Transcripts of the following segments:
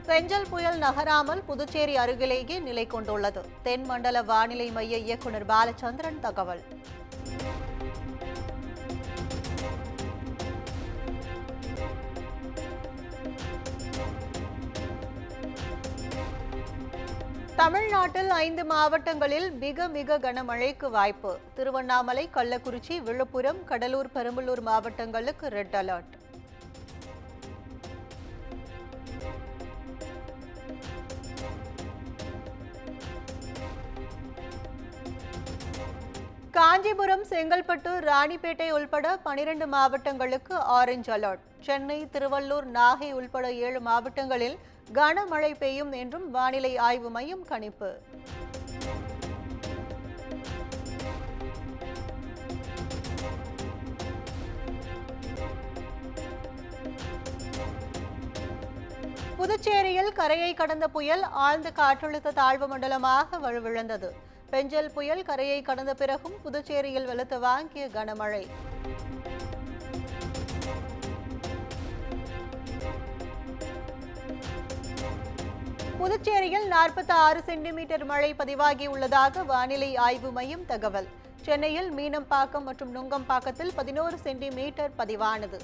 பெஞ்சல் புயல் நகராமல் புதுச்சேரி அருகிலேயே நிலை கொண்டுள்ளது. தென்மண்டல வானிலை மைய இயக்குநர் பாலச்சந்திரன் தகவல். தமிழ்நாட்டில் 5 மாவட்டங்களில் மிக கனமழைக்கு வாய்ப்பு. திருவண்ணாமலை, கள்ளக்குறிச்சி, விழுப்புரம், கடலூர், பெரம்பலூர் மாவட்டங்களுக்கு ரெட் அலர்ட். காஞ்சிபுரம், செங்கல்பட்டு, ராணிப்பேட்டை உள்பட 12 மாவட்டங்களுக்கு ஆரஞ்ச் அலர்ட். சென்னை, திருவள்ளூர், நாகை உள்பட 7 மாவட்டங்களில் கனமழை பெய்யும் என்றும் வானிலை ஆய்வு மையம் கணிப்பு. புதுச்சேரியில் கரையை கடந்த புயல் ஆழ்ந்த காற்றழுத்த தாழ்வு மண்டலமாக வலுவிழந்தது. பெஞ்சல் புயல் கரையை கடந்த பிறகும் புதுச்சேரியில் வெளுத்து வாங்கிய கனமழை. புதுச்சேரியில் 46 சென்டிமீட்டர் மழை பதிவாகியுள்ளதாக வானிலை ஆய்வு மையம் தகவல். சென்னையில் மீனம்பாக்கம் மற்றும் நுங்கம்பாக்கத்தில் 11 சென்டிமீட்டர் பதிவானது.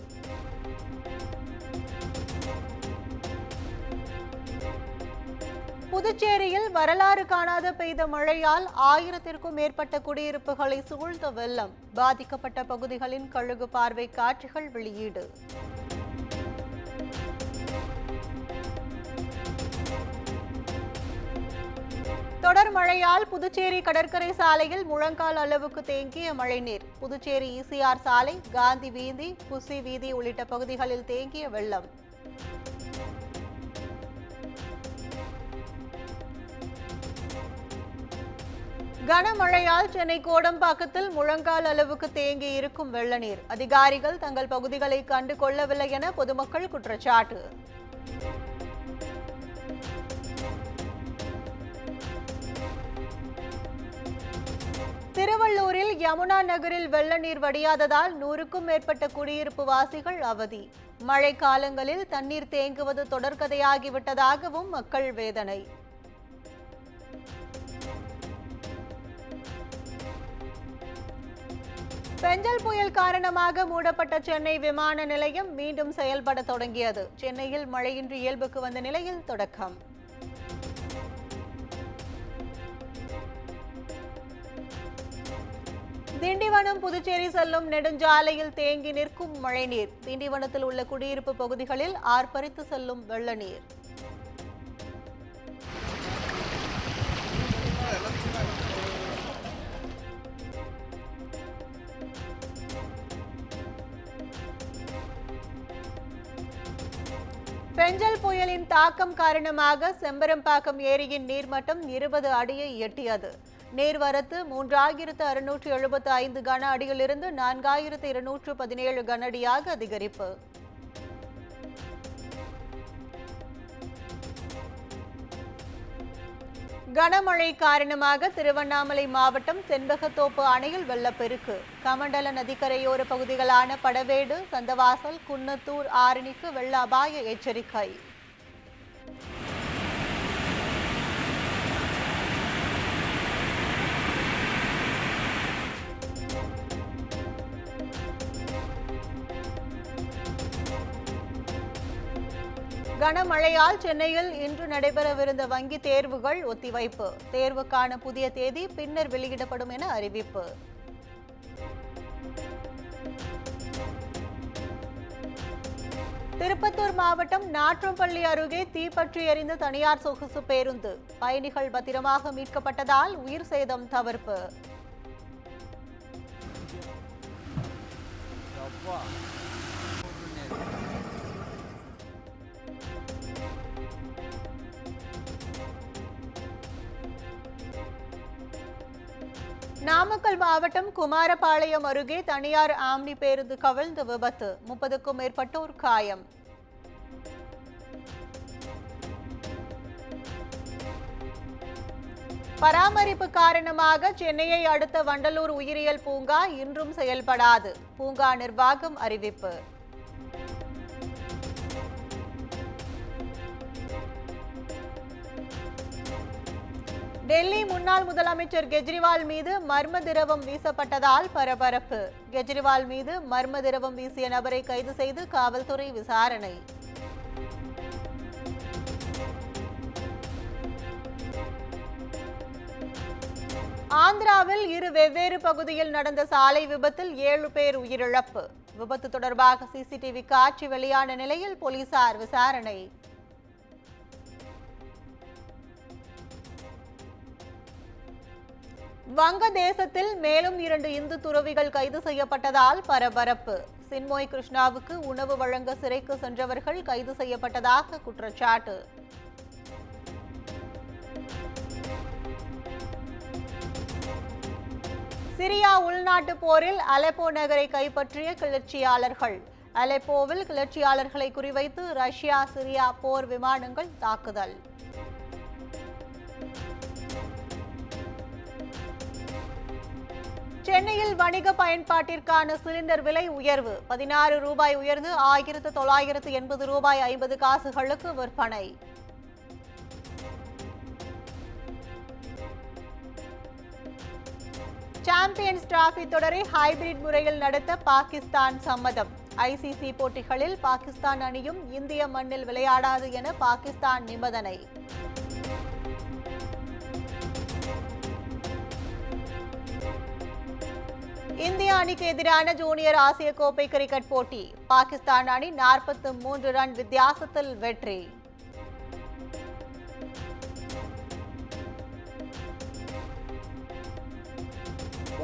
புதுச்சேரியில் வரலாறு காணாத பெய்த மழையால் 1000த்திற்கும் மேற்பட்ட குடியிருப்புகளை சூழ்ந்த வெள்ளம். பாதிக்கப்பட்ட பகுதிகளின் கழுகு பார்வை காட்சிகள் வெளியீடு. தொடர் மழையால் புதுச்சேரி கடற்கரை சாலையில் முழங்கால் அளவுக்கு தேங்கிய மழைநீர். புதுச்சேரி ECR சாலை, காந்தி வீதி, புசி வீதி உள்ளிட்ட பகுதிகளில் தேங்கிய வெள்ளம். கனமழையால் சென்னை கோடம்பாக்கத்தில் முழங்கால் அளவுக்கு தேங்கி இருக்கும் வெள்ள நீர். அதிகாரிகள் தங்கள் பகுதிகளை கண்டு கொள்ளவில்லை என பொதுமக்கள் குற்றச்சாட்டு. திருவள்ளூரில் யமுனா நகரில் வெள்ள நீர் வடியாததால் 100க்கும் மேற்பட்ட குடியிருப்பு வாசிகள் அவதி. மழை காலங்களில் தண்ணீர் தேங்குவது தொடர்கதையாகிவிட்டதாகவும் மக்கள் வேதனை. பெஞ்சல் புயல் காரணமாக மூடப்பட்ட சென்னை விமான நிலையம் மீண்டும் செயல்பட தொடங்கியது. சென்னையில் மழையின்றி இயல்புக்கு வந்த நிலையில் தொடக்கம். திண்டிவனம் புதுச்சேரி செல்லும் நெடுஞ்சாலையில் தேங்கி நிற்கும் மழைநீர். திண்டிவனத்தில் உள்ள குடியிருப்பு பகுதிகளில் ஆர்ப்பரித்து செல்லும் வெள்ள நீர். பெஞ்சல் புயலின் தாக்கம் காரணமாக செம்பரம்பாக்கம் ஏரியின் நீர்மட்டம் 20 அடியை எட்டியது. நீர்வரத்து 3675 கன அடியிலிருந்து 4217 கன அடியாக அதிகரிப்பு. கனமழை காரணமாக திருவண்ணாமலை மாவட்டம் செண்பகத்தோப்பு அணையில் வெள்ளப்பெருக்கு. கமண்டல நதிக்கரையோர பகுதிகளான படவேடு, சந்தவாசல், குன்னத்தூர், ஆரணிக்கு வெள்ள அபாய எச்சரிக்கை. கனமழையால் சென்னையில் இன்று நடைபெறவிருந்த வங்கி தேர்வுகள் ஒத்திவைப்பு. தேர்வுக்கான புதிய தேதி பின்னர் வெளியிடப்படும் என அறிவிப்பு. திருப்பத்தூர் மாவட்டம் நாற்றம்பள்ளி அருகே தீப்பற்றி எரிந்த தனியார் சொகுசு பேருந்து. பயணிகள் பத்திரமாக மீட்கப்பட்டதால் உயிர் சேதம் தவிர்ப்பு. நாமக்கல் மாவட்டம் குமாரபாளையம் அருகே தனியார் ஆம்னி பேருந்து கவிழ்ந்து விபத்து. 30க்கும் மேற்பட்டோர் காயம். பராமரிப்பு காரணமாக சென்னையை அடுத்த வண்டலூர் உயிரியல் பூங்கா இன்றும் செயல்படாது. பூங்கா நிர்வாகம் அறிவிப்பு. டெல்லி முன்னாள் முதலமைச்சர் கெஜ்ரிவால் மீது மர்ம திரவம் வீசப்பட்டதால் பரபரப்பு. கெஜ்ரிவால் மீது மர்ம திரவம் வீசிய நபரை கைது செய்து காவல்துறை விசாரணை. ஆந்திராவில் இரு வெவ்வேறு பகுதியில் நடந்த சாலை விபத்தில் 7 பேர் உயிரிழப்பு. விபத்து தொடர்பாக சிசிடிவி காட்சி வெளியான நிலையில் போலீசார் விசாரணை. வங்கதேசத்தில் மேலும் 2 இந்து துறவிகள் கைது செய்யப்பட்டதால் பரபரப்பு. சின்மோய் கிருஷ்ணாவுக்கு உணவு வழங்க சிறைக்கு சென்றவர்கள் கைது செய்யப்பட்டதாக குற்றச்சாட்டு. சிரியா உள்நாட்டு போரில் அலெப்போ நகரை கைப்பற்றிய கிளர்ச்சியாளர்கள். அலெப்போவில் கிளர்ச்சியாளர்களை குறிவைத்து ரஷ்யா சிரியா போர் விமானங்கள் தாக்குதல். சென்னையில் வணிக பயன்பாட்டிற்கான சிலிண்டர் விலை உயர்வு. 16 ரூபாய் உயர்ந்து 1980 ரூபாய் 50 காசுகளுக்கு விற்பனை. சாம்பியன்ஸ் டிராபி தொடரை ஹைபிரிட் முறையில் நடத்த பாகிஸ்தான் சம்மதம். ஐசிசி போட்டிகளில் பாகிஸ்தான் அணியும் இந்திய மண்ணில் விளையாடாது என பாகிஸ்தான் நிபந்தனை. இந்திய அணிக்கு எதிரான ஜூனியர் ஆசிய கோப்பை கிரிக்கெட் போட்டி. பாகிஸ்தான் அணி 43 ரன் வித்தியாசத்தில் வெற்றி.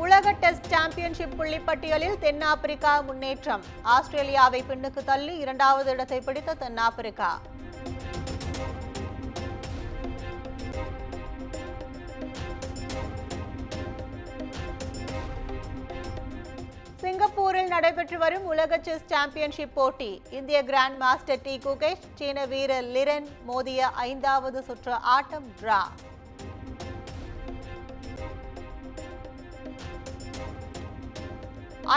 உலக டெஸ்ட் சாம்பியன்ஷிப் புள்ளிப்பட்டியலில் தென்னாப்பிரிக்கா முன்னேற்றம். ஆஸ்திரேலியாவை பின்னுக்கு தள்ளி 2வது இடத்தை பிடித்த தென்னாப்பிரிக்கா. சிங்கப்பூரில் நடைபெற்று வரும் உலக செஸ் சாம்பியன்ஷிப் போட்டி. இந்திய கிராண்ட் மாஸ்டர் டி குகேஷ் சீன வீரர் லிரென் மோதிய 5வது சுற்று ஆட்டம் டிரா.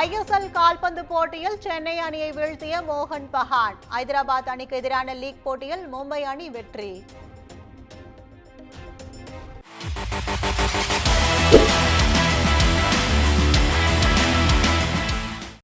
ஐஎஸ்எல் கால்பந்து போட்டியில் சென்னை அணியை வீழ்த்திய மோகன் பகான். ஐதராபாத் அணிக்கு எதிரான லீக் போட்டியில் மும்பை அணி வெற்றி.